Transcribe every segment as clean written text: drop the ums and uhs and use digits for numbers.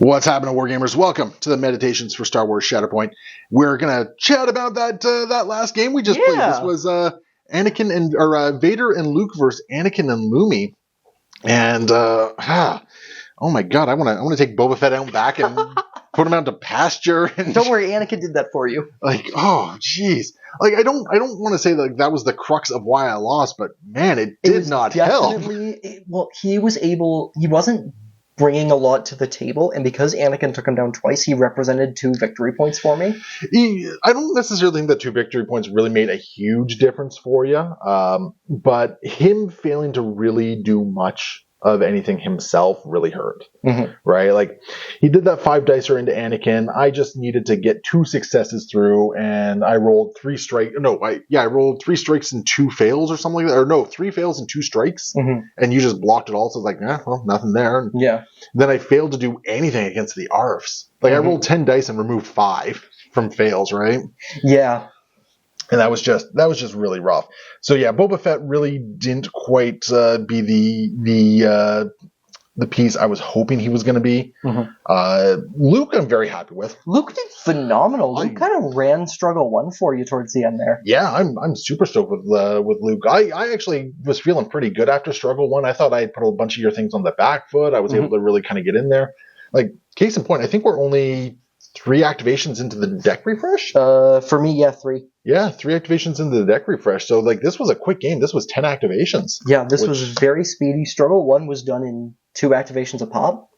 What's happening, Wargamers? Welcome to the Meditations for Star Wars Shatterpoint. We're gonna chat about that last game we just played. This was Anakin and Vader and Luke versus Anakin and Lumi. And oh my god, I want to take Boba Fett out back and put him out to pasture. And don't worry, Anakin did that for you. Like, oh jeez, like I don't want to say that that was the crux of why I lost, but man, it did not help. Well, he wasn't bringing a lot to the table, and because Anakin took him down twice, he represented 2 victory points for me. I don't necessarily think that 2 victory points really made a huge difference for you, but him failing to really do much of anything himself really hurt, right? Like, he did that 5 dicer into Anakin. I just needed to get 2 successes through, and I rolled 3 strikes. No, I rolled 3 strikes and 2 fails or something like that. Or no, 3 fails and 2 strikes, and you just blocked it all. So I was like, well, nothing there. And then I failed to do anything against the ARFs. Like, I rolled 10 dice and removed 5 from fails, right? Yeah. And that was just really rough. So yeah, Boba Fett really didn't quite be the piece I was hoping he was going to be. Luke, I'm very happy with. Luke did phenomenal. Luke kind of ran struggle 1 for you towards the end there. Yeah, I'm super stoked with Luke. I actually was feeling pretty good after struggle 1. I thought I had put a bunch of your things on the back foot. I was able to really kind of get in there. Like, case in point, I think we're only 3 activations into the deck refresh? For me, yeah, 3. Yeah, 3 activations into the deck refresh. So, like, this was a quick game. This was 10 activations. Yeah, this was very speedy. Struggle 1 was done in 2 activations a pop.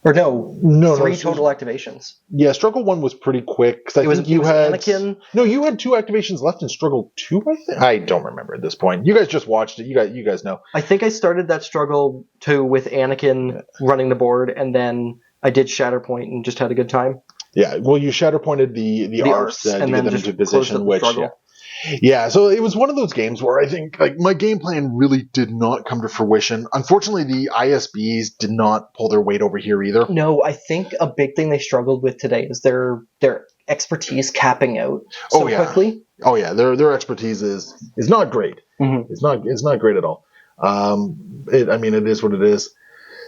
Or no, 3 total activations. Yeah, Struggle 1 was pretty quick. Because I think you had Anakin. No, you had 2 activations left in Struggle 2, I think? I don't remember at this point. You guys just watched it. You guys know. I think I started that Struggle 2 with Anakin running the board, and then I did Shatterpoint and just had a good time. Yeah, well, you Shatterpointed the ARFs to get them into position, which, yeah, so it was one of those games where I think, like, my game plan really did not come to fruition. Unfortunately, the ISBs did not pull their weight over here either. No, I think a big thing they struggled with today is their expertise capping out so quickly. Oh yeah, their expertise is not great. It's not great at all. It is what it is.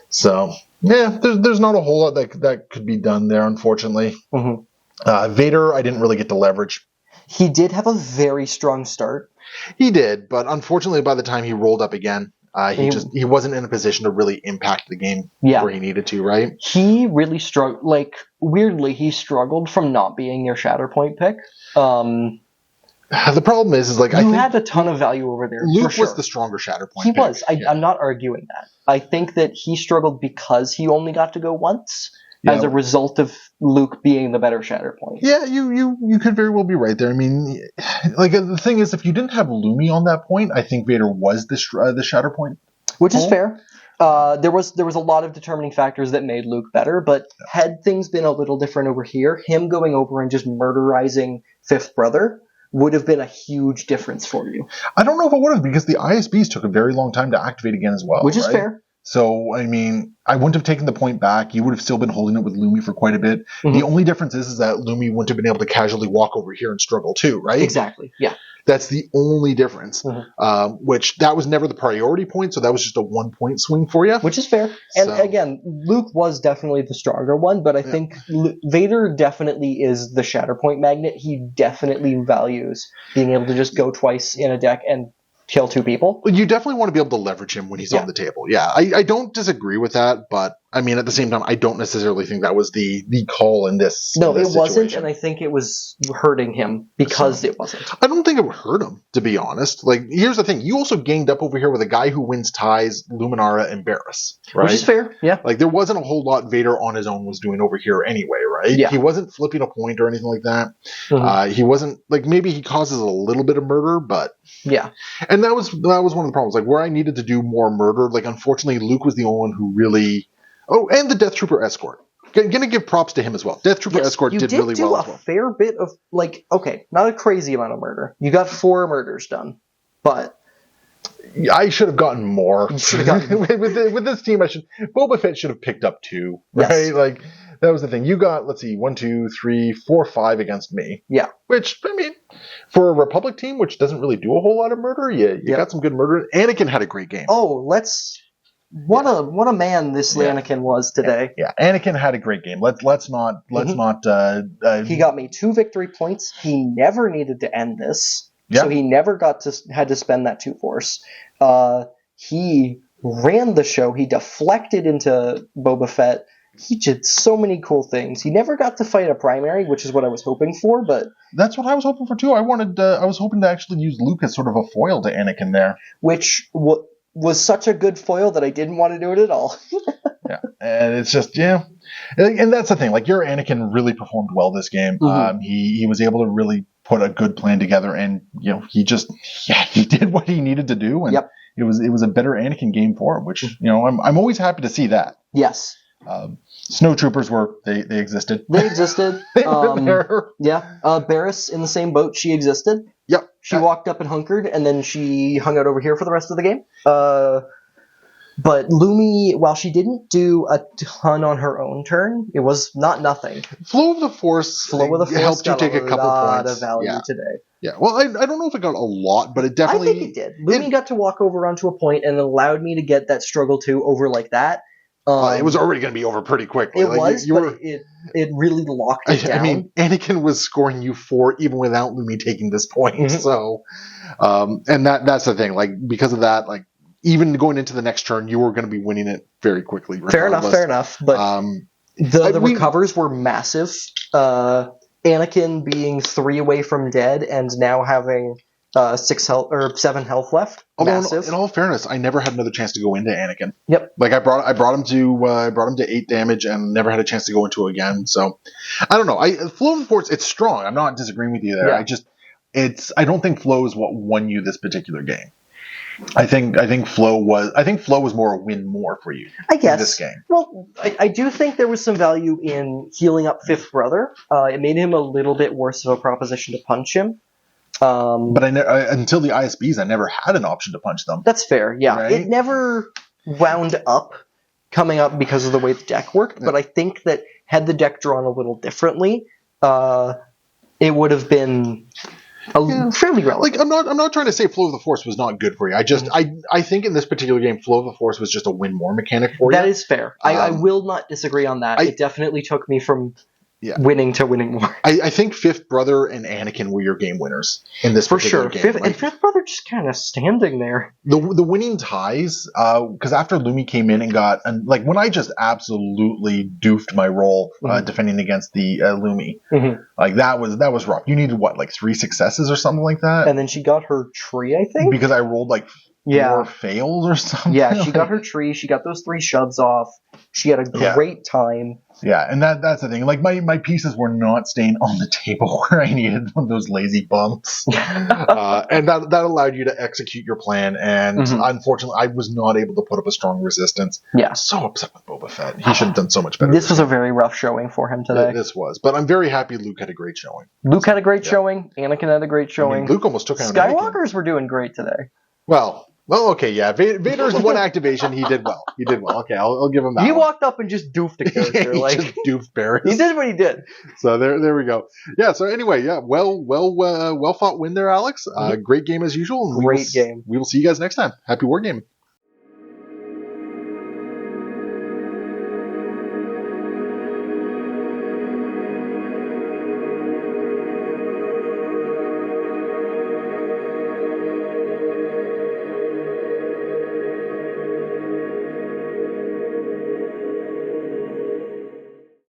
So yeah, there's not a whole lot that could be done there, unfortunately. Vader, I didn't really get to leverage. He did have a very strong start. He did, but unfortunately, by the time he rolled up again, he wasn't in a position to really impact the game where he needed to, right? He really struggled. Like, weirdly, he struggled from not being your Shatterpoint pick. The problem is like, you had a ton of value over there. Luke was the stronger Shatterpoint. He was. I'm not arguing that. I think that he struggled because he only got to go once as a result of Luke being the better Shatterpoint. Yeah, you could very well be right there. I mean, like, the thing is, if you didn't have Lumi on that point, I think Vader was the Shatterpoint. Which is fair. There was a lot of determining factors that made Luke better, but had things been a little different over here, him going over and just murderizing Fifth Brother would have been a huge difference for you. I don't know if it would have, because the ISBs took a very long time to activate again as well. Which is fair. So, I mean, I wouldn't have taken the point back. You would have still been holding it with Lumi for quite a bit. The only difference is that Lumi wouldn't have been able to casually walk over here and struggle too, right? Exactly, yeah. That's the only difference, which that was never the priority point, so that was just a 1-point swing for you. Which is fair. And again, Luke was definitely the stronger one, but I think Vader definitely is the Shatterpoint magnet. He definitely values being able to just go twice in a deck and kill 2 people. You definitely want to be able to leverage him when he's on the table. Yeah, I don't disagree with that, but I mean, at the same time, I don't necessarily think that was the call in this. No, this it wasn't, and I think it was hurting him because it wasn't. I don't think it would hurt him, to be honest. Like, here's the thing: you also ganged up over here with a guy who wins ties, Luminara and Barriss, right? Which is fair, yeah. Like, there wasn't a whole lot Vader on his own was doing over here anyway, right? Yeah. He wasn't flipping a point or anything like that. He wasn't, like, maybe he causes a little bit of murder, but yeah. And that was one of the problems. Like, where I needed to do more murder, like, unfortunately, Luke was the only one who really. Oh, and the Death Trooper escort. Gonna give props to him as well. Death Trooper escort did really well as well. You did do a fair bit of, like, okay, not a crazy amount of murder. You got 4 murders done, but I should have gotten more. You should have gotten with this team. Boba Fett should have picked up 2, right? Yes. Like, that was the thing. You got, let's see, 1, 2, 3, 4, 5 against me. Yeah. Which, I mean, for a Republic team, which doesn't really do a whole lot of murder, you got some good murder. Anakin had a great game. Oh, let's what a man this Anakin was today. Yeah, Anakin had a great game. Let's not. He got me 2 victory points. He never needed to end this, so he never had to spend that 2 force. He ran the show. He deflected into Boba Fett. He did so many cool things. He never got to fight a primary, which is what I was hoping for, but that's what I was hoping for too. I was hoping to actually use Luke as sort of a foil to Anakin there, which was such a good foil that I didn't want to do it at all. Yeah, and it's just and that's the thing. Like, your Anakin really performed well this game. He was able to really put a good plan together, and he did what he needed to do, and it was a better Anakin game for him, which I'm always happy to see that. Yes. Snowtroopers they existed. They existed. They were there. Yeah. Barriss in the same boat. She existed. Yep. She walked up and hunkered, and then she hung out over here for the rest of the game. But Lumi, while she didn't do a ton on her own turn, it was not nothing. Flow of the Force helped you take a couple points. Of value today. Yeah, well, I don't know if it got a lot, but it definitely... I think it did. Lumi got to walk over onto a point and allowed me to get that struggle 2 over like that. It was already going to be over pretty quickly. It was, but it really locked it down. I mean, Anakin was scoring you 4 even without Lumi taking this point. So, and that's the thing. Like, because of that, like, even going into the next turn, you were going to be winning it very quickly. Regardless. Fair enough. But the recovers were massive. Anakin being 3 away from dead and now having 6 health or 7 health left. Although, massive. in all fairness, I never had another chance to go into Anakin. Yep. Like, I brought him to 8 damage and never had a chance to go into again. So, I don't know. Flow of the Force, it's strong. I'm not disagreeing with you there. Yeah. I don't think Flow is what won you this particular game. I think Flow was more a win more for you. I guess in this game. Well, I do think there was some value in healing up Fifth Brother. It made him a little bit worse of a proposition to punch him. But until the ISBs, I never had an option to punch them. That's fair. Yeah, right? It never wound up coming up because of the way the deck worked. But I think that had the deck drawn a little differently, it would have been. Fairly relevant. Like, I'm not trying to say Flow of the Force was not good for you. I think in this particular game, Flow of the Force was just a win more mechanic for you. That is fair. I will not disagree on that. It definitely took me from winning to winning more. I think Fifth Brother and Anakin were your game winners in this particular game. For sure. Fifth Brother just kind of standing there. The winning ties, because after Lumi came in and like, when I just absolutely doofed my roll defending against the Lumi, like, that was rough. You needed what, like 3 successes or something like that? And then she got her tree, I think? Because I rolled like 4 fails or something. Yeah, she got her tree. She got those 3 shoves off. She had a great time. Yeah, and that's the thing. Like, my pieces were not staying on the table where I needed one of those lazy bumps. And that allowed you to execute your plan. And unfortunately, I was not able to put up a strong resistance. Yeah. I'm so upset with Boba Fett. He should have done so much better. This was a very rough showing for him today. This was. But I'm very happy Luke had a great showing. Luke had a great showing. Anakin had a great showing. I mean, Luke almost took out Skywalkers were doing great today. Well, okay, yeah. Vader's one activation. He did well. Okay, I'll give him that. He walked up and just doofed a character. He just doofed Barriss. He did what he did. So there we go. Yeah. So anyway, yeah. Well fought win there, Alex. Great game as usual. Great game. We will see you guys next time. Happy wargaming.